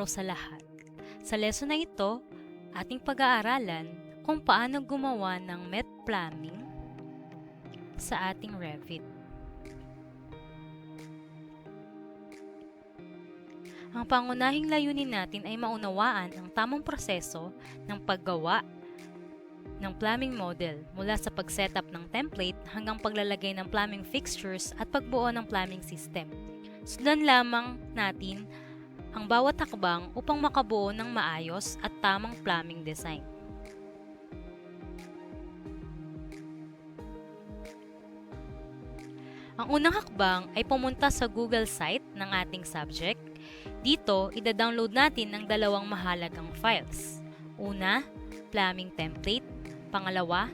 araw sa lahat. Sa lesson na ito, ating pag-aaralan kung paano gumawa ng MEP plumbing sa ating Revit. Ang pangunahing layunin natin ay maunawaan ang tamang proseso ng paggawa ng plumbing model mula sa pag-setup ng template hanggang paglalagay ng plumbing fixtures at pagbuo ng plumbing system. Sundan lamang natin ang bawat hakbang upang makabuo ng maayos at tamang plumbing design. Ang unang hakbang ay pumunta sa Google site ng ating subject. Dito, ida-download natin ang dalawang mahalagang files. Una, plumbing template. Pangalawa,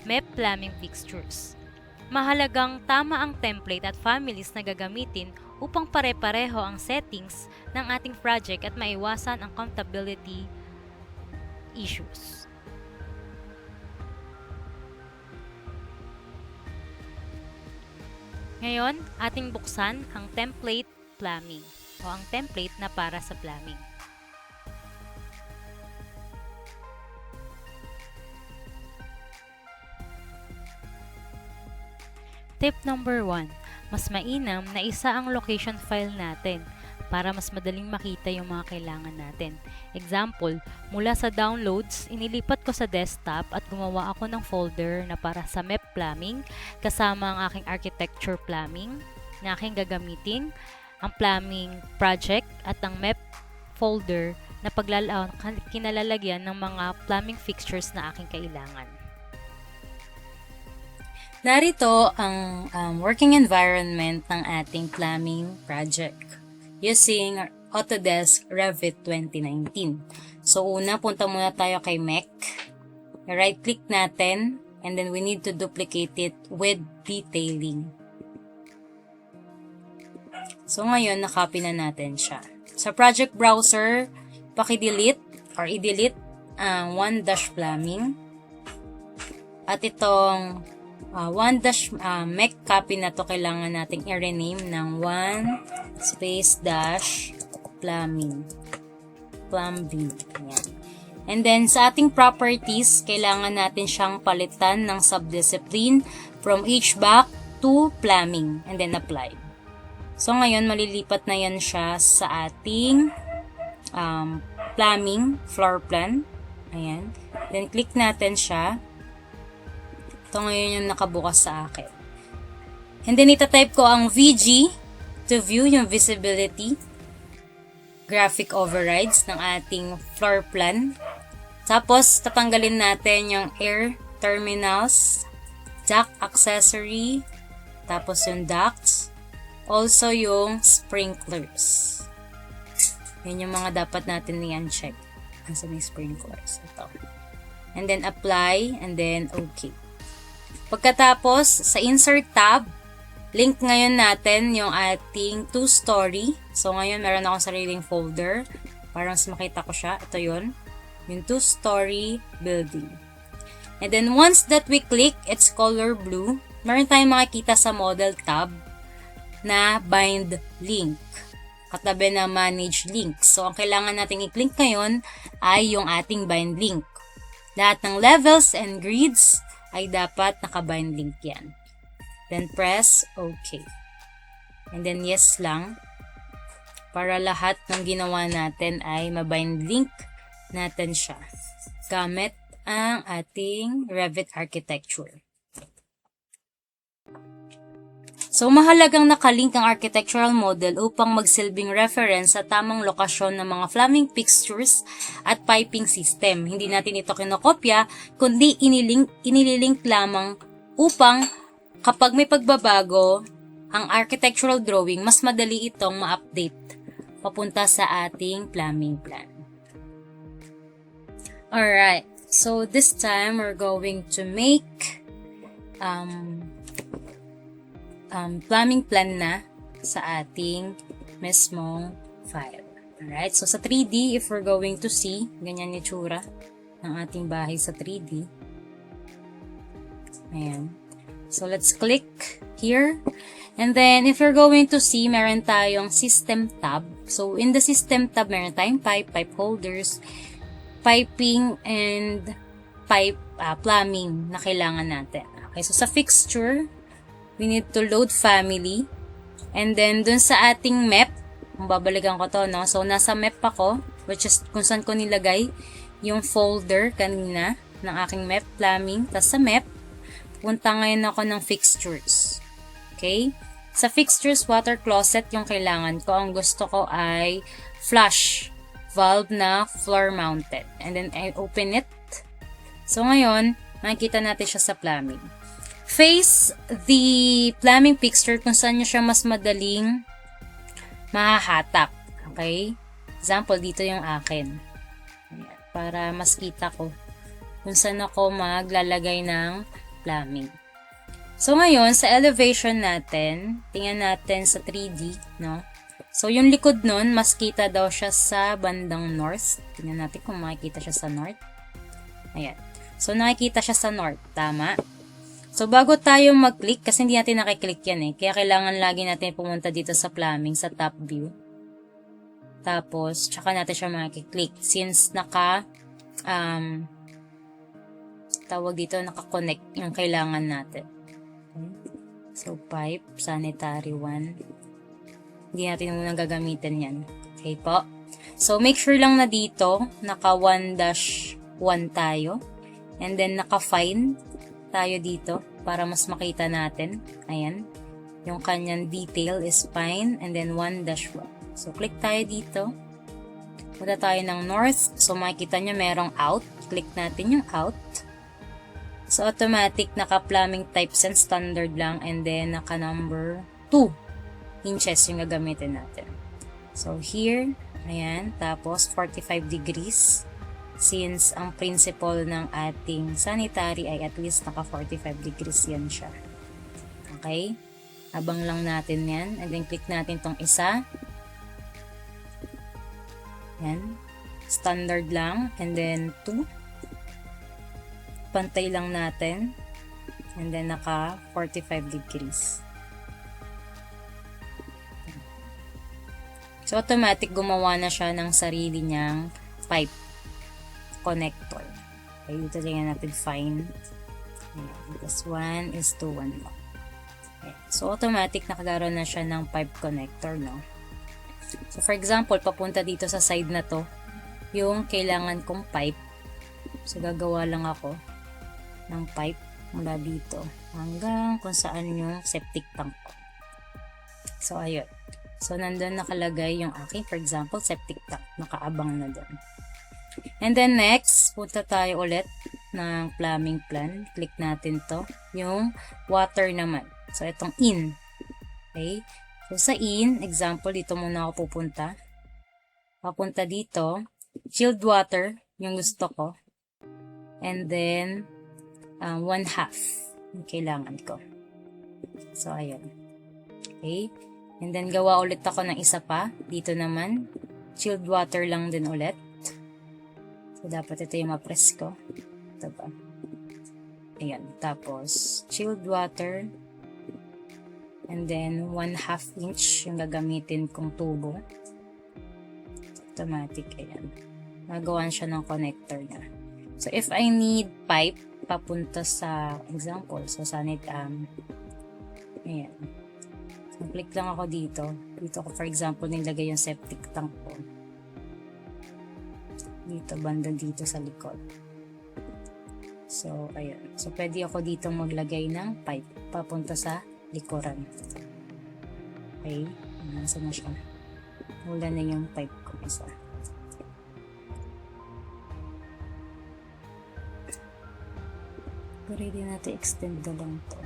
MEP plumbing fixtures. Mahalagang tama ang template at families na gagamitin upang pare-pareho ang settings ng ating project at maiwasan ang compatibility issues. Ngayon, ating buksan ang template plumbing o ang template na para sa plumbing. Tip number 1. Mas mainam na isa ang location file natin para mas madaling makita yung mga kailangan natin. Example, mula sa downloads, inilipat ko sa desktop at gumawa ako ng folder na para sa MEP plumbing kasama ang aking architecture plumbing na aking gagamitin, ang plumbing project at ang MEP folder na kinalalagyan ng mga plumbing fixtures na aking kailangan. Narito ang working environment ng ating plumbing project using Autodesk Revit 2019. So una, punta muna tayo kay MEC. Right-click natin and then we need to duplicate it with detailing. So ngayon, nakopy na natin siya. Sa project browser, paki-delete or i-delete ang one-plumbing. At itong MEC copy na to kailangan nating i-rename ng one-plumbing. Ayan. And then sa ating properties, kailangan natin siyang palitan ng subdiscipline from HVAC to plumbing and then apply. So ngayon, malilipat na yan siya sa ating plumbing floor plan. Ayan. Then click natin siya. Ito ngayon yung nakabukas sa akin. And then itatype ko ang VG to view yung visibility, graphic overrides ng ating floor plan. Tapos tatanggalin natin yung air terminals, duct accessory, tapos yung ducts, also yung sprinklers. Yan yung mga dapat natin i-uncheck. Nasa may sprinklers. Ito. And then apply, and then okay. Pagkatapos, sa insert tab, link ngayon natin yung ating two-story. So, ngayon meron akong sariling folder. Para mas makita ko siya. Ito yun. Yung two-story building. And then, once that we click, it's color blue. Meron tayong makikita sa model tab na bind link. Katabi na manage link. So, ang kailangan nating i-click ngayon ay yung ating bind link. Lahat ng levels and grids ay dapat naka-bind link yan. Then press OK. And then yes lang. Para lahat ng ginawa natin ay mabind link natin siya. Gamit ang ating Revit architecture. So, mahalagang nakalink ang architectural model upang magsilbing reference sa tamang lokasyon ng mga plumbing fixtures at piping system. Hindi natin ito kinokopya, kundi inililink lamang upang kapag may pagbabago ang architectural drawing, mas madali itong ma-update papunta sa ating plumbing plan. Alright, so this time we're going to make plumbing plan na sa ating mismong file. Alright, so sa 3D, if we're going to see, ganyan yung tsura ng ating bahay sa 3D. Ayan. So let's click here. And then, if you're going to see, meron tayong system tab. So, in the system tab, meron tayong pipe, pipe holders, piping, and pipe plumbing na kailangan natin. Okay, so sa fixture, we need to load family. And then, dun sa ating map, kung babalikan ko to, no? So, nasa map ako, which is kung saan ko nilagay yung folder kanina ng aking map plumbing. Tapos sa map, punta ngayon ako ng fixtures. Okay? Sa fixtures, water closet yung kailangan ko. Ang gusto ko ay flush valve na floor mounted. And then, I open it. So, ngayon, makikita natin siya sa plumbing. Face the plumbing fixture kung saan nyo siya mas madaling mahahatak. Okay? Example, dito yung akin. Ayan, para mas kita ko kung saan ako maglalagay ng plumbing. So, ngayon, sa elevation natin, tingnan natin sa 3D, no? So, yung likod nun, mas kita daw siya sa bandang north. Tingnan natin kung makikita siya sa north. Ayan. So, nakikita siya sa north. Tama? So, bago tayo mag-click, kasi hindi natin nakiklik yan eh. Kaya kailangan lagi natin pumunta dito sa plumbing, sa top view. Tapos, tsaka natin siya makiklik. Since tawag dito, naka-connect yung kailangan natin. Okay. So, pipe, sanitary 1. Hindi natin muna gagamitin yan. Okay po? So, make sure lang na dito, naka 1-1 tayo. And then, naka fine tayo dito para mas makita natin. Ayan. Yung kanyang detail is fine. And then, 1-1. So, click tayo dito. Punta tayo ng north. So, makikita nyo merong out. Click natin yung out. So, automatic, naka-plumbing types and standard lang. And then, naka-number 2 inches yung gagamitin natin. So, here, ayan. Tapos, 45 degrees. Since ang principle ng ating sanitary ay at least naka-45 degrees yan siya. Okay? Abang lang natin yan. And then, click natin tong isa. Ayan. Standard lang. And then, 2. Pantay lang natin. And then, naka 45 degrees. So, automatic gumawa na siya ng sarili niyang pipe connector. Okay, dito tingnan natin fine. Ayan. This one is 2-1 lang. Okay. So, automatic nakagaroon na siya ng pipe connector, no? So, for example, papunta dito sa side na to, yung kailangan kong pipe. So, gagawa lang ako ng pipe mula dito hanggang kung saan yung septic tank ko. So, ayun. So, nandun nakalagay yung aking, for example, septic tank. Nakaabang na dun. And then, next, punta tayo ulit ng plumbing plan. Click natin to. Yung water naman. So, itong in. Okay? So, sa in, example, dito muna ako pupunta. Papunta dito. Chilled water, yung gusto ko. And then, 1/2 yung kailangan ko. So, ayan. Okay. And then, gawa ulit ako ng isa pa. Dito naman, chilled water lang din ulit. So, dapat ito yung ma-press ko. Ito ba? Ayan. Tapos, chilled water. And then, 1/2 inch yung gagamitin kong tubo. Automatic. Ayan. Nagawan siya ng connector niya. So, if I need pipe, papunta sa example. So, ayan. So, click lang ako dito. Dito ako, for example, nilagay yung septic tank ko. Dito, banda dito sa likod. So, ayan. So, pwede ako dito maglagay ng pipe papunta sa likuran. Okay. Nasa na siya. Wala na yung pipe ko isa. Pwede natin extend na lang to.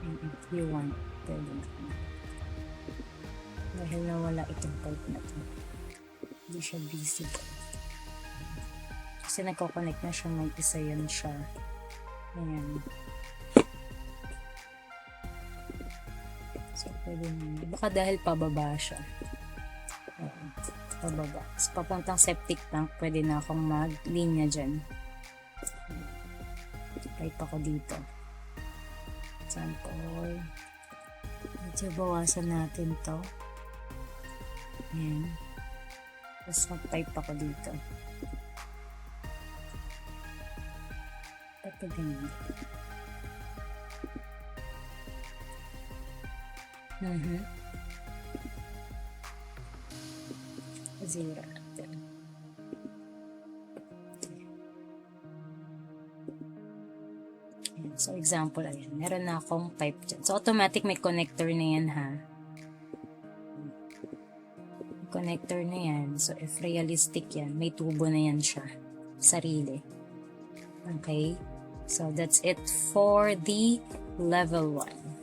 If you want, pwede na. Dahil nawala itong pipe na to. Hindi siya visible. Kasi nagko-connect na siya, may isa yan siya. Ayan. So, pwede na. Baka dahil pababa siya. Ayan. Pababa. So, papuntang septic tank, pwede na akong mag-linya dyan. Pipe ako dito. Example. So, bawasan natin to. Ayan. Tapos mag-type ako dito. Ito ganyan. Zero. So, example, ayan. Meron na akong pipe dyan. So, automatic may connector na yan, ha? Connector na yan. So, if realistic yan, may tubo na yan siya. Sarili. Okay? So, that's it for the level 1.